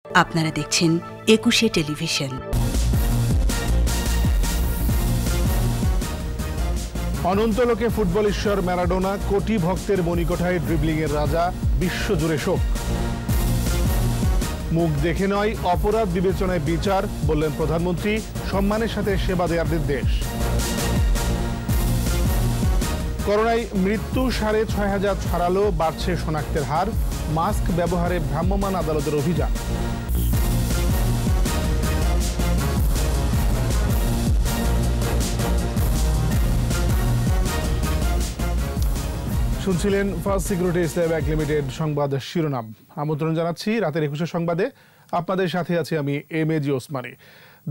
আপনারা দেখছেন একুশে টেলিভিশন। অনন্তলোকে ফুটবল ঈশ্বর ম্যারাডোনা, কোটি ভক্তের মণিকোঠায় ড্রিবলিংয়ের রাজা, বিশ্বজুড়ে শোক। মুখ দেখে নয়, অপরাধ বিবেচনায় বিচার, বললেন প্রধানমন্ত্রী। সম্মানের সাথে সেবা দেওয়ার নির্দেশ। করোনায় মৃত্যু ৬,৫০০ ছাড়ালো, বাড়ছে শনাক্তের হার। মাস্ক ব্যবহারে ভ্রাম্যমাণ আদালতের অভিযান। শুনছিলেন ফার্স্ট সিকিউরিটি ইসলাম ব্যাংক লিমিটেড সংবাদ শিরোনাম। আমন্ত্রণ জানাচ্ছি রাতের ২১ সংবাদে। আপনাদের সাথে আছি আমি এমএজি ওসমানী।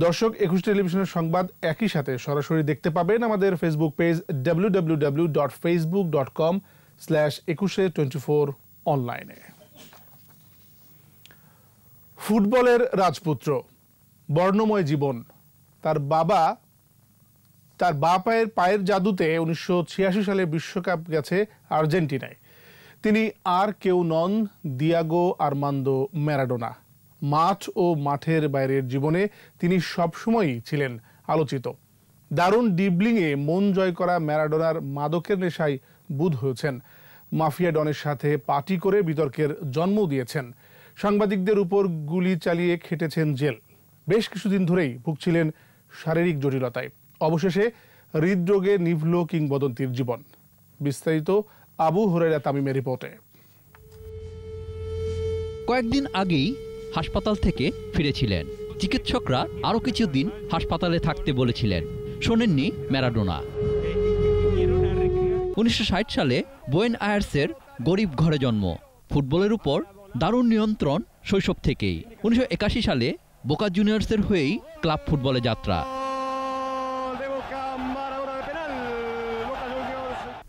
দর্শক, ২১ টেলিভিশনের সংবাদ একই সাথে সরাসরি দেখতে পাবেন আমাদের ফেসবুক পেজ www.facebook.com/2124 অনলাইনে। ফুটবলের রাজপুত্র, বর্ণময় জীবন। তার বা পায়ের জাদুতে ১৯৮৬ সালে বিশ্বকাপ গেছে আর্জেন্টিনায়। তিনি আর কেউ নন, দিয়াগো আর্মান্দো ম্যারাডোনা। মাঠ ও মাঠের বাইরের জীবনে তিনি সবসময়ই ছিলেন আলোচিত। দারুণ ড্রিবলিংয়ে মন জয় করা ম্যারাডোনার মাদকের নেশায় বুঁদ হয়েছেন। মাফিয়া ডনের সাথে পার্টি করে বিতর্কের জন্ম দিয়েছেন। সাংবাদিকদের উপর গুলি চালিয়ে খেটেছেন জেল। বেশ কিছুদিন ধরেই ভুগছিলেন শারীরিক জটিলতায়। অবশেষে হৃদরোগে নিভল কিংবদন্তির জীবন। বিস্তারিত আবু হুরায়রা তামিমের রিপোর্টে। কয়েকদিন আগেই হাসপাতাল থেকে ফিরেছিলেন। চিকিৎসকরা আরও কিছুদিন হাসপাতালে থাকতে বলেছিলেন। শোনেননি ম্যারাডোনা। ১৯৬০ সালে বুয়েন আয়ার্সের গরিব ঘরে জন্ম। ফুটবলের উপর দারুণ নিয়ন্ত্রণ শৈশব থেকেই। ১৯৮১ সালে বোকা জুনিয়র্সের হয়েই ক্লাব ফুটবলে যাত্রা।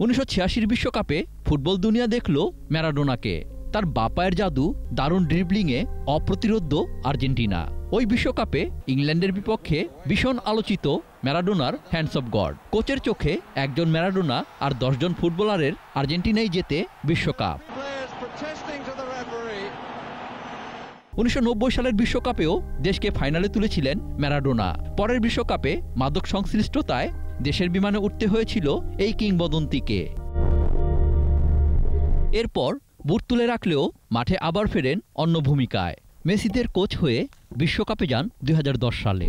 ১৯৮৬ বিশ্বকাপে ফুটবল দুনিয়া দেখল ম্যারাডোনাকে। তার বাপায়ের জাদু, দারুণ ড্রিবলিংয়ে অপ্রতিরোধ্য আর্জেন্টিনা। ওই বিশ্বকাপে ইংল্যান্ডের বিপক্ষে ভীষণ আলোচিত ম্যারাডোনার হ্যান্ডস অফ গড। কোচের চোখে একজন ম্যারাডোনা আর ১০ জন ফুটবলারের আর্জেন্টিনাই জেতে বিশ্বকাপ। ১৯৯০ সালের বিশ্বকাপেও দেশকে ফাইনালে তুলেছিলেন ম্যারাডোনা। পরের বিশ্বকাপে মাদক সংশ্লিষ্টতায় দেশের বিমানে উঠতে হয়েছিল এই কিংবদন্তিকে। এরপর বুট তুলে রাখলেও মাঠে আবার ফেরেন অন্য ভূমিকায়। মেসিদের কোচ হয়ে বিশ্বকাপে যান ২০১০ সালে।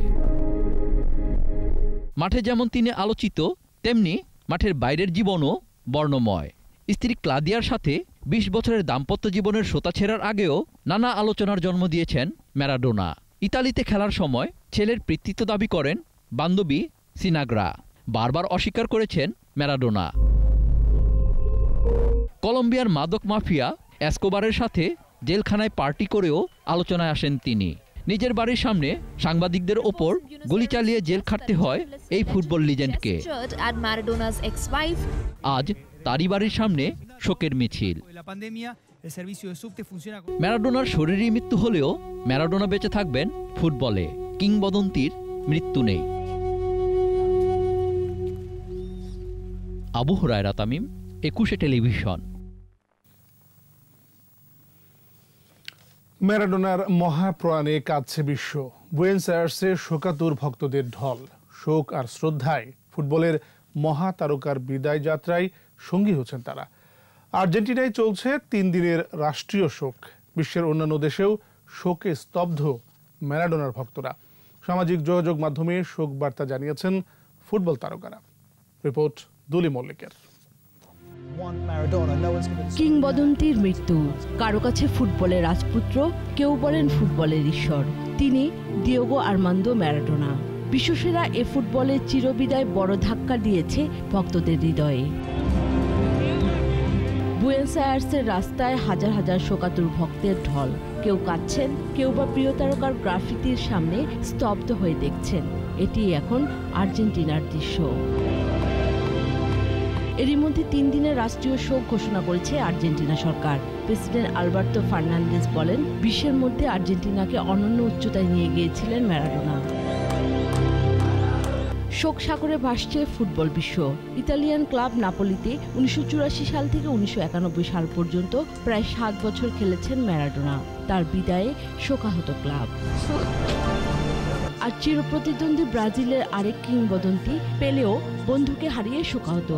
মাঠে যেমন তিনি আলোচিত, তেমনি মাঠের বাইরের জীবনও বর্ণময়। স্ত্রী ক্লাদিয়ার সাথে ২০ বছরের দাম্পত্য জীবনের সোতা ছেঁড়ার আগেও নানা আলোচনার জন্ম দিয়েছেন ম্যারাডোনা। ইতালিতে খেলার সময় ছেলের পিতৃত্ব দাবি করেন বান্ধবী সিনাগ্রা। বারবার অস্বীকার করেছেন ম্যারাডোনা। কলম্বিয়ার মাদক মাফিয়া এসকোবারের সাথে জেলখানায় পার্টি করেও আলোচনায় আসেন তিনি। নিজের বাড়ির সামনে সাংবাদিকদের ওপর গুলি চালিয়ে জেল খাটতে হয় এই ফুটবল লিজেন্ডকে। আজ তারই বাড়ির সামনে শোকের মিছিল। ম্যারাডোনার শরীরী মৃত্যু হলেও ম্যারাডোনা বেঁচে থাকবেন ফুটবলে। কিংবদন্তির মৃত্যু নেই। আবু হুরায়রা তামিম, একুশে টেলিভিশন। ম্যারাডোনার মহাপ্রয়াণে কাঁদছে বিশ্ব। বুয়েন্স আয়ার্সে শোকাতুর ভক্তদের ঢল। শোক আর শ্রদ্ধায় ফুটবলের মহাতারকার বিদায় যাত্রায় সঙ্গী হচ্ছেন তারা। আর্জেন্টিনায় চলছে ৩ দিনের রাষ্ট্রীয় শোক। বিশ্বের অন্যান্য দেশেও শোকে স্তব্ধ ম্যারাডোনার ভক্তরা। সামাজিক যোগাযোগ মাধ্যমে শোক বার্তা জানিয়েছেন ফুটবল তারকারা। রিপোর্ট দুলি মল্লিকের। কিংবদন্তির মৃত্যু। কারো কাছে ফুটবলের রাজপুত্র, কেউ বলেন ফুটবলের ঈশ্বর। তিনি দিয়েগো আর্মান্দো ম্যারাডোনা। বিশ্বসেরা এ ফুটবলের চিরবিদায় বড় ধাক্কা দিয়েছে ভক্তদের হৃদয়ে। বুয়েন্স আয়ার্সের রাস্তায় হাজার হাজার শোকাতুর ভক্তের ঢল। কেউ কাঁদছেন, কেউ বা প্রিয় তারকার গ্রাফিতির সামনে স্তব্ধ হয়ে দেখছেন। এটি এখন আর্জেন্টিনার দৃশ্য। এরই মধ্যে ৩ দিনের রাষ্ট্রীয় শোক ঘোষণা করেছে আর্জেন্টিনা সরকার। প্রেসিডেন্ট আলবার্তো ফার্নান্দেজ বলেন, বিশ্বের মধ্যে আর্জেন্টিনাকে অনন্য উচ্চতায় নিয়ে গিয়েছিলেন ম্যারাডোনা। শোক সাগরে ভাসছে ফুটবল বিশ্ব। ইতালিয়ান ক্লাব নাপোলিতে 1984 সাল থেকে 1991 সাল পর্যন্ত প্রায় 7 বছর খেলেছেন ম্যারাডোনা। তার বিদায়ে শোকাহত ক্লাব। আর চিরপ্রতিদ্বন্দ্বী ব্রাজিলের আরেক কিংবদন্তি পেলেও বন্ধুকে হারিয়ে শোকাহত।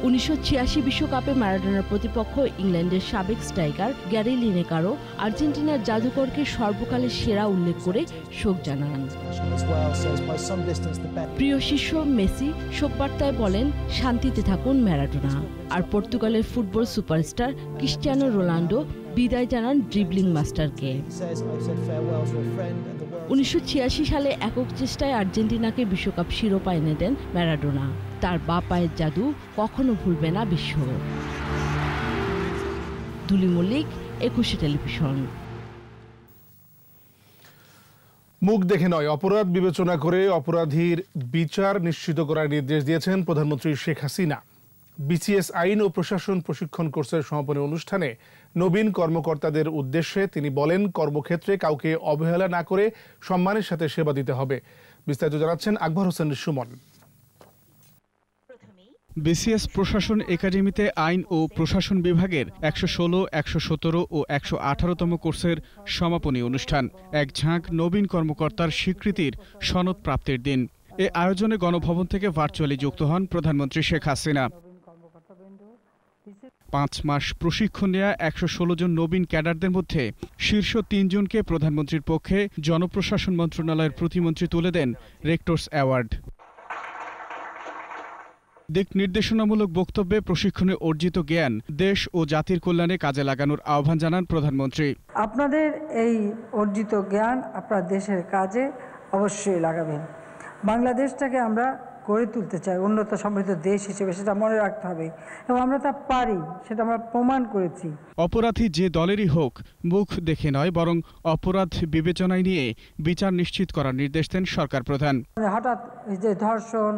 1986 বিশ্বকাপে ম্যারাডোনার প্রতিপক্ষ ইংল্যান্ডের সাবেক স্ট্রাইকার গ্যারি লিনেকারও আর্জেন্টিনার জাদুকরকে সর্বকালের সেরা উল্লেখ করে শোক জানান। প্রিয় শিষ্য মেসি শোকবার্তায় বলেন, শান্তিতে থাকুন ম্যারাডোনা। আর পর্তুগালের ফুটবল সুপারস্টার ক্রিস্টিয়ানো রোনাল্ডো বিদায় জানান ড্রিবলিং মাস্টারকে। 1986 সালে একক চেষ্টায় আর্জেন্টিনাকে বিশ্বকাপ শিরোপা এনে দেন ম্যারাডোনা। তার বাঁ পায়ের জাদু কখনো ভুলবে না বিশ্ব। দুলি মল্লিক, 21 টেলিভিশন। মুখ দেখে নয়, অপরাধ বিবেচনা করে অপরাধীর বিচার নিশ্চিত করার নির্দেশ দিয়েছেন প্রধানমন্ত্রী শেখ হাসিনা। বিসিএস আইন ও প্রশাসন প্রশিক্ষণ কোর্সের সমাপনী অনুষ্ঠানে নবীন কর্মকর্তাদের উদ্দেশ্যে তিনি বলেন, কর্মক্ষেত্রে কাউকে অবহেলা না করে সম্মানের সাথে সেবা দিতে হবে। বিস্তারিত জানাচ্ছেন আকবর হোসেন সুমন। বিসিএস প্রশাসন একাডেমিতে আইন ও প্রশাসন বিভাগের 116, 117 ও 118তম কোর্সের সমাপনী অনুষ্ঠান। এক ঝাঁক নবীন কর্মকর্তার স্বীকৃতির সনদ প্রাপ্তির দিন। এ আয়োজনে গণভবন থেকে ভার্চুয়ালি যুক্ত হন প্রধানমন্ত্রী শেখ হাসিনা। 5 মাস প্রশিক্ষণ নেওয়া 116 জন নবীন ক্যাডারদের মধ্যে শীর্ষ 3 জনকে প্রধানমন্ত্রীর পক্ষে জনপ্রশাসন মন্ত্রণালয়ের প্রতিমন্ত্রী তুলে দেন রেক্টরস অ্যাওয়ার্ড। দিক নির্দেশনামূলক বক্তব্যে প্রশিক্ষণে অর্জিত জ্ঞান দেশ ও জাতির কল্যাণে কাজে লাগানোর আহ্বান জানান প্রধানমন্ত্রী। আপনাদের এই অর্জিত জ্ঞান আপনার দেশের কাজে অবশ্যই লাগাবেন। বাংলাদেশটাকে আমরা গড়ে তুলতে চাই উন্নত সমৃদ্ধ দেশ হিসেবে, সেটা মনে রাখতে হবে এবং আমরা তা পারি, সেটা আমরা প্রমাণ করেছি। অপরাধী যে দলেরই হোক, মুখ দেখে নয় বরং অপরাধ বিবেচনায় নিয়ে বিচার নিশ্চিত করার নির্দেশ দেন সরকার প্রধান। হঠাৎ এই যে ধর্ষণ,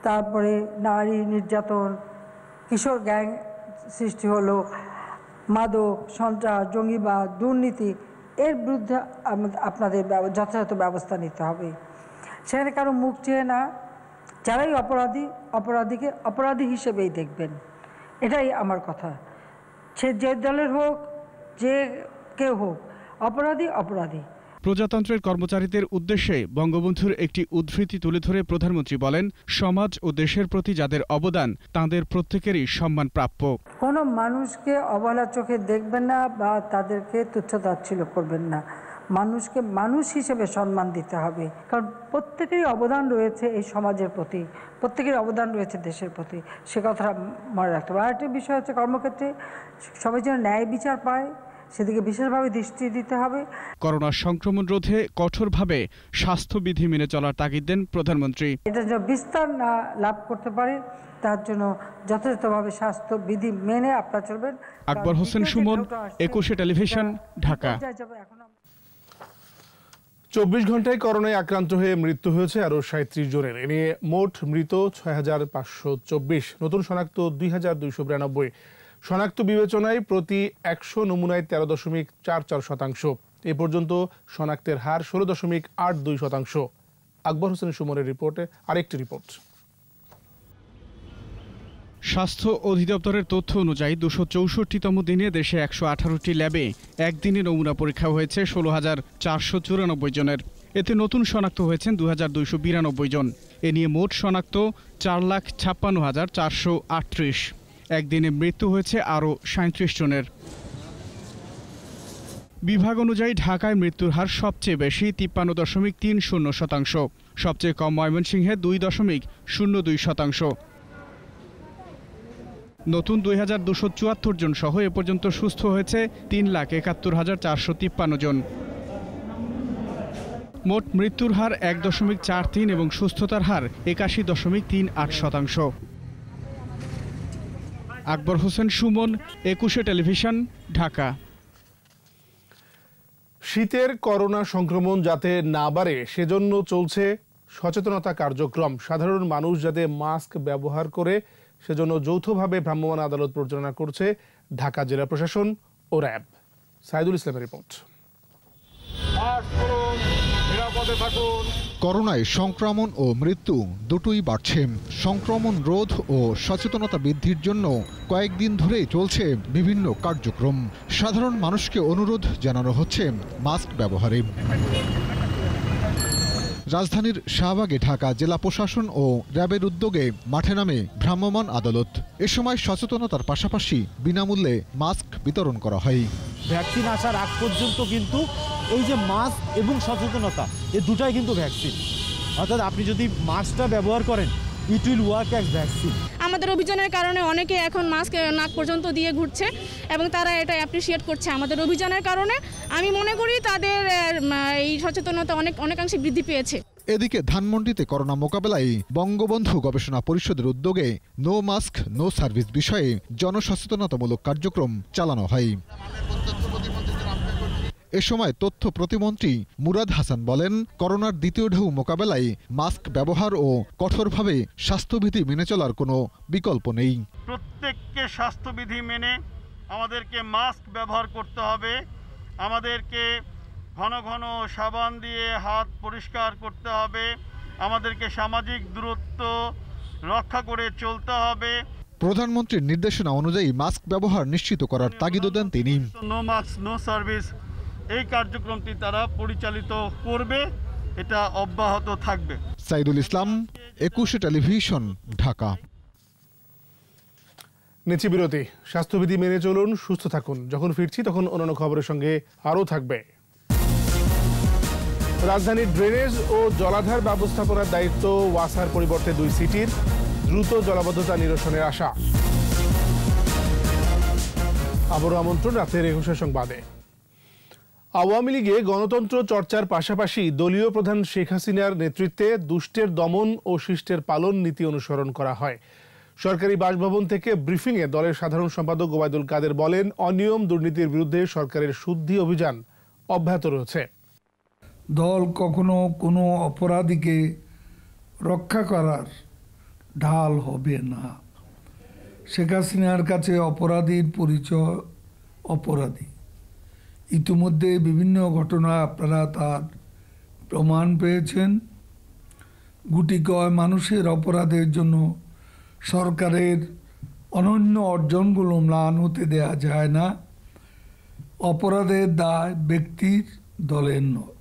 তারপরে নারী নির্যাতন, কিশোর গ্যাং সৃষ্টি হলো, মাদক, সন্ত্রাস, জঙ্গিবাদ, দুর্নীতি, এর বিরুদ্ধে আপনাদের যথাযথ ব্যবস্থা নিতে হবে। সেখানে কারো মুখ চেয়ে না, যারাই অপরাধীকে অপরাধী হিসেবেই দেখবেন, এটাই আমার কথা। সে যে দলের হোক, যে কেউ হোক, অপরাধী। প্রজাতন্ত্রের কর্মচারীদের উদ্দেশ্যে বঙ্গবন্ধুর একটি উদ্ধৃতি তুলে ধরে প্রধানমন্ত্রী বলেন, সমাজ ও দেশের প্রতি যাদের অবদান তাদের প্রত্যেকেরই সম্মান প্রাপ্য। কোনো মানুষকে অবহেলার চোখে দেখবেন না বা তাদেরকে তুচ্ছতাচ্ছিল্য করবেন না। মানুষকে মানুষ হিসেবে সম্মান দিতে হবে, কারণ প্রত্যেকেরই অবদান রয়েছে এই সমাজের প্রতি, প্রত্যেকেরই অবদান রয়েছে দেশের প্রতি, সে কথাটা মনে রাখতে হবে। আরেকটি বিষয় হচ্ছে, কর্মক্ষেত্রে সবাই যেন ন্যায় বিচার পায়, সেদিকে বিশেষভাবে দৃষ্টি দিতে হবে। করোনা সংক্রমণ রোধে কঠোরভাবে স্বাস্থ্যবিধি মেনে চলার তাগিদ দেন প্রধানমন্ত্রী। এটা যেন বিস্তার না লাভ করতে পারে, তার জন্য যথাযথভাবে স্বাস্থ্যবিধি মেনে আপনারা চলবেন। আকবর হোসেন সুমন, 21 টেলিভিশন, ঢাকা। 24 ঘন্টায় করোনায় আক্রান্ত হয়ে মৃত্যু হয়েছে আরও 37 জনের। এ নিয়ে মোট মৃত 6524, নতুন শনাক্ত 2292। শনাক্ত বিবেচনায় প্রতি 100 নমুনায় 13.44%। এ পর্যন্ত শনাক্তের হার 16.82%। আকবর হোসেন সুমনের রিপোর্টে আরেকটি রিপোর্ট। স্বাস্থ্য অধিদপ্তরের তথ্য অনুযায়ী 264তম দিনে দেশে 118টি ল্যাবে একদিনে নমুনা পরীক্ষা হয়েছে 16,494 জনের। এতে নতুন শনাক্ত হয়েছেন 2292 জন। এ নিয়ে মোট শনাক্ত 4,56,438। একদিনে মৃত্যু হয়েছে আরও 37 জনের। বিভাগ অনুযায়ী ঢাকায় মৃত্যুর হার সবচেয়ে বেশি, 53.30%। সবচেয়ে কম ময়মনসিংহে 2.02%। নতুন 2274 জন সহ এ পর্যন্ত সুস্থ হয়েছে 3,71,453 জন। মোট মৃত্যুর হার 1.43 এবং সুস্থতার হার 81.38%। আকবর হোসেন সুমন, 21 টেলিভিশন, ঢাকা। শীতের করোনা সংক্রমণ যাতে না বাড়ে সেজন্য চলছে সচেতনতা কার্যক্রম। সাধারণ মানুষ যাতে মাস্ক ব্যবহার করে সেজন্য যৌথভাবে ভ্রাম্যমাণ আদালত পরিচালনা করছে ঢাকা জেলা প্রশাসন ও র্যাব। সাইদুল ইসলামের রিপোর্ট। নিরাপদে থাকুন। করোনায় সংক্রমণ ও মৃত্যু দুটোই বাড়ছে। সংক্রমণ রোধ ও সচেতনতা বৃদ্ধির জন্য কয়েকদিন ধরেই চলছে বিভিন্ন কার্যক্রম। সাধারণ মানুষকে অনুরোধ জানানো হচ্ছে মাস্ক ব্যবহারে। রাজধানীর শাহবাগে ঢাকা জেলা প্রশাসন ও র্যাবের উদ্যোগে মাঠে নামে ভ্রাম্যমাণ আদালত। এ সময় সচেতনতার পাশাপাশি বিনামূল্যে মাস্ক বিতরণ করা হয়। ভ্যাকসিন আসার আগ পর্যন্ত কিন্তু এই যে মাস্ক এবং সচেতনতা, এই দুটাই কিন্তু ভ্যাকসিন। অর্থাৎ আপনি যদি মাস্কটা ব্যবহার করেন, it will work as vaccine. আমাদের অভিযানের কারণে অনেকে এখন মাস্ক নাক পর্যন্ত দিয়ে ঘুরছে এবং তারা এটা অ্যাপ্রিসিয়েট করছে। আমাদের অভিযানের কারণে আমি মনে করি তাদের এই সচেতনতা অনেকাংশে বৃদ্ধি পেয়েছে। এদিকে ধানমন্ডিতে করোনা মোকাবেলায় বঙ্গবন্ধু গবেষণা পরিষদের উদ্যোগে নো মাস্ক নো সার্ভিস বিষয়ে জনসচেতনতামূলক কার্যক্রম চালানো হয়। এ সময় তথ্য প্রতিমন্ত্রী মুরাদ হাসান বলেন, করোনার দ্বিতীয় ঢেউ মোকাবেলায় মাস্ক ব্যবহার ও কঠোরভাবে স্বাস্থ্যবিধি মেনে চলার কোনো বিকল্প নেই। প্রত্যেককে স্বাস্থ্যবিধি মেনে আমাদেরকে মাস্ক ব্যবহার করতে হবে। আমাদেরকে ঘন ঘন সাবান দিয়ে হাত পরিষ্কার করতে হবে। আমাদেরকে সামাজিক দূরত্ব রক্ষা করে চলতে হবে। প্রধানমন্ত্রীর নির্দেশনা অনুযায়ী মাস্ক ব্যবহার নিশ্চিত করার তাগিদও দেন তিনি। নো মাস্ক নো সার্ভিস এই কার্যক্রমটি তারা পরিচালিত করবে, এটা অব্যাহত থাকবে। সাইদুল ইসলাম, 21 টেলিভিশন, ঢাকা। নিচে বিরতি। স্বাস্থ্যবিধি মেনে চলুন, সুস্থ থাকুন। যখন ফিরছি তখন অন্যান্য খবরের সঙ্গে আরও থাকবে। রাজধানীর ড্রেনেজ ও জলাধার ব্যবস্থাপনার দায়িত্ব ওয়াসার পরিবর্তে 2 সিটির। দ্রুত জলাবদ্ধতা নিরসনের আশা। আবারও আমন্ত্রণ রাতের 21 সংবাদে। আওয়ামী লীগে গণতন্ত্র চর্চার পাশাপাশি দলীয় প্রধান শেখ হাসিনার নেতৃত্বে দুষ্টের দমন ও শিষ্টের পালন নীতি অনুসরণ করা হয়। সরকারি বাসভবন থেকে ব্রিফিংয়ে দলের সাধারণ সম্পাদক ওবায়দুল কাদের বলেন, অনিয়ম দুর্নীতির বিরুদ্ধে সরকারের শুদ্ধি অভিযান অব্যাহত রয়েছে। দল কখনো কোনো অপরাধীকে রক্ষা করার ঢাল হবে না। শেখ হাসিনার কাছে অপরাধীর পরিচয় অপরাধী। ইতিমধ্যে বিভিন্ন ঘটনা আপনারা তার প্রমাণ পেয়েছেন। গুটি কয় মানুষের অপরাধের জন্য সরকারের অনন্য অর্জনগুলো ম্লান হতে দেয়া যায় না। অপরাধের দায় ব্যক্তির, দলের নয়।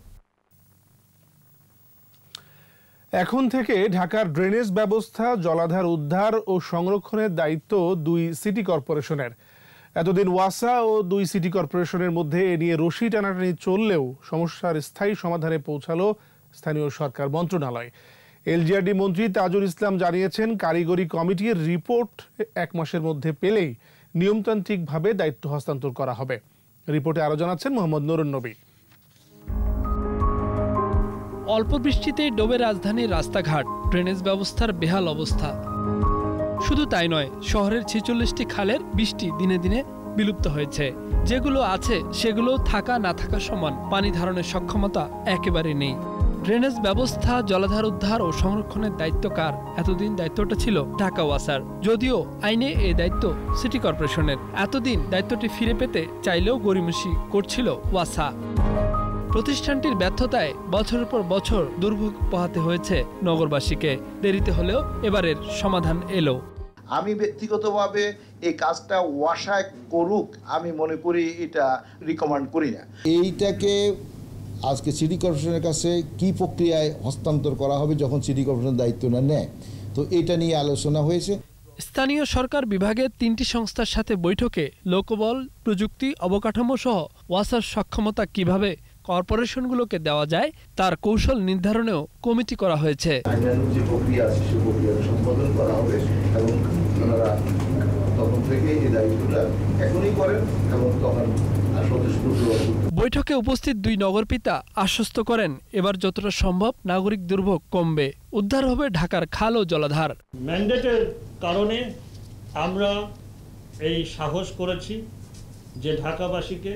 এখন থেকে ঢাকার ড্রেনেজ ব্যবস্থা, জলাধার উদ্ধার ও সংরক্ষণের দায়িত্ব 2 সিটি কর্পোরেশনের। এতদিন ওয়াসা ও 2 সিটি কর্পোরেশনের মধ্যে এ নিয়ে রশি টানাটানি চললেও সমস্যার স্থায়ী সমাধানে পৌঁছালো স্থানীয় সরকার মন্ত্রণালয়। এলজিআরডি মন্ত্রী তাজুল ইসলাম জানিয়েছেন, কারিগরি কমিটির রিপোর্ট 1 মাসের মধ্যে পেলেই নিয়মতান্ত্রিকভাবে দায়িত্ব হস্তান্তর করা হবে। রিপোর্টে আরও জানাচ্ছেন মোহাম্মদ নুরুন নবী। অল্প বৃষ্টিতেই ডোবে রাজধানীর রাস্তাঘাট, ড্রেনেজ ব্যবস্থার বেহাল অবস্থা। শুধু তাই নয়, শহরের 46টি খালের বৃষ্টি দিনে দিনে বিলুপ্ত হয়েছে। যেগুলো আছে সেগুলো থাকা না থাকা সমান। পানি ধারণের সক্ষমতা একেবারে নেই। ড্রেনেজ ব্যবস্থা, জলাধার উদ্ধার ও সংরক্ষণের দায়িত্ব কার? এতদিন দায়িত্বটা ছিল ঢাকা ওয়াসার, যদিও আইনে এই দায়িত্ব সিটি কর্পোরেশনের। এতদিন দায়িত্বটি ফিরে পেতে চাইলেও গড়িমসি করছিল ওয়াসা। প্রতিষ্ঠানটির ব্যর্থতায় বছরের পর বছর দুর্ভোগ পোহাতে হয়েছে নগরবাসীকে। দেরিতে হলেও এবারের সমাধান এলো। আমি ব্যক্তিগতভাবে এই কাজটা ওয়াসায় করুক, আমি মনে করি এটা রিকমেন্ড করি না। এইটাকে আজকে সিটি কর্পোরেশনের কাছে কি প্রক্রিয়ায় হস্তান্তর করা হবে যখন সিটি কর্পোরেশন দায়িত্বটা নেয়, তো এটা নিয়ে আলোচনা হয়েছে। স্থানীয় সরকার বিভাগের 3টি সংস্থার সাথে বৈঠকে লোকবল, প্রযুক্তি, অবকাঠামো সহ ওয়াসার সক্ষমতা কিভাবে কর্পোরেশনগুলোকে দেওয়া যায় তার কৌশল নির্ধারণেও কমিটি করা হয়েছে। যে প্রক্রিয়া আছে সেই প্রক্রিয়া সম্পাদন করা হবে এবং ওনারা তখন থেকে এই দায়িত্বটা এখনই করেন এবং তখন বৈঠকে উপস্থিত 2 নগরপিতা আশ্বস্ত করেন, এবার যতটা সম্ভব নাগরিক দুর্ভোগ কমবে, উদ্ধার হবে ঢাকার খাল ও জলাধার। ম্যান্ডেটের কারণে আমরা এই সাহস করেছি যে ঢাকাবাসীকে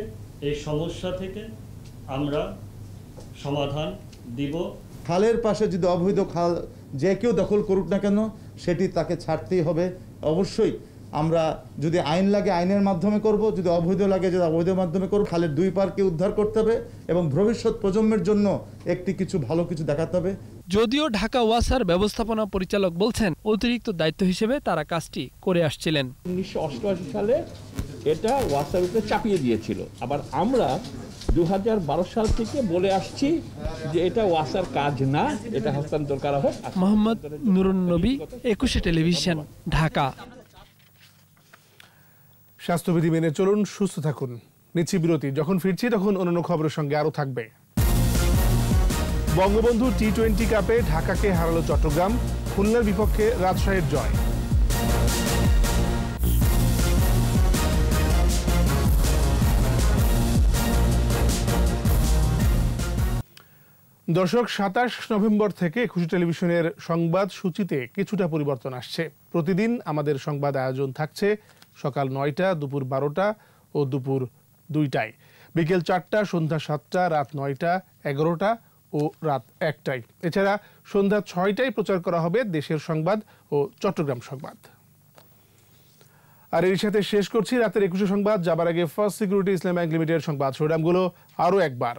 এই সমস্যা থেকে আমরা সমাধান দিব। খালের পাশে যদি অবৈধ খাল যে কেউ দখল করুক না কেন, সেটি তাকে ছাড়তেই হবে। অবশ্যই আমরা যদি আইন লাগে আইনের মাধ্যমে করব, যদি অবৈধ লাগে যদি অবৈধ মাধ্যমে করব। খালের দুই পারকে উদ্ধার করতে হবে এবং ভবিষ্যৎ প্রজন্মের জন্য কিছু ভালো কিছু দেখাতে হবে। যদিও ঢাকা ওয়াসার ব্যবস্থাপনা পরিচালক বলছেন অতিরিক্ত দায়িত্ব হিসেবে তারা কাজটি করে আসছিলেন। 1988 সালে এটা ওয়াসার উপরে চাপিয়ে দিয়েছিল। আবার আমরা 2012 সাল থেকে বলে আসছি যে এটা ওয়াসার কাজ না, এটা হস্তান্তর করা হোক। মোহাম্মদ নুরুন নবী, 21 টেলিভিশন, ঢাকা। স্বাস্থ্যবিধি মেনে চলুন, সুস্থ থাকুন। নিচ্ছি বিরতি, যখন ফিরছি তখন অন্যান্য খবরের সঙ্গে আরও থাকবে। বঙ্গবন্ধু টি-20 কাপে ঢাকাকে হারালো চট্টগ্রাম, খুলনার বিপক্ষে রাজশাহীর জয়। দর্শক, 27 নভেম্বর থেকে 21 টেলিভিশনের সংবাদ সূচিতে কিছুটা পরিবর্তন আসছে। প্রতিদিন আমাদের সংবাদ আয়োজন থাকছে সকাল 9টা, দুপুর 12টা ও দুপুর 2টায়, বিকেল 4টা, সন্ধ্যা 7টা, রাত 9টা, 11টা ও রাত 1টায়। এছাড়া সন্ধ্যা 6টায় প্রচার করা হবে দেশের সংবাদ ও চট্টগ্রাম সংবাদ। আর এর সাথে শেষ করছি রাতের 21 সংবাদ। যাবার আগে ফার্স্ট সিকিউরিটি ইসলাম ব্যাংক লিমিটেড সংবাদ শিরোনামগুলো আরও একবার।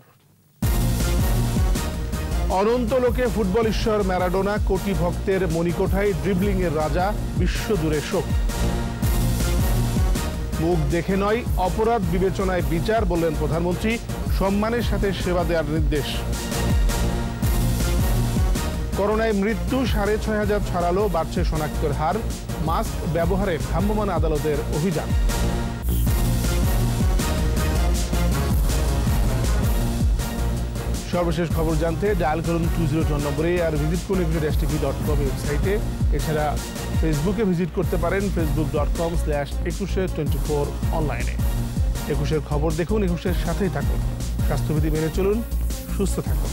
অনন্ত লোকে ফুটবল ঈশ্বর ম্যারাডোনা, কোটি ভক্তের মণিকোঠায় ড্রিবলিং এর রাজা, বিশ্বজুড়ে শোক। মুখ দেখে নয়, অপরাধ বিবেচনায় বিচার, বললেন প্রধানমন্ত্রী, সম্মানের সাথে সেবা দেওয়ার নির্দেশ। করোনায় মৃত্যু 6,500 ছাড়ালো, বাড়ছে শনাক্তের হার, মাস্ক ব্যবহারে ভ্রাম্যমাণ আদালতের অভিযান। সর্বশেষ খবর জানতে ডায়াল করুন 202 নম্বরে, আর ভিজিট করুন equity-tv.com ওয়েবসাইটে। এছাড়া ফেসবুকে ভিজিট করতে পারেন facebook.com/2124 অনলাইনে। 21-এর খবর দেখুন, 21-এর সাথেই থাকুন। স্বাস্থ্যবিধি মেনে চলুন, সুস্থ থাকুন।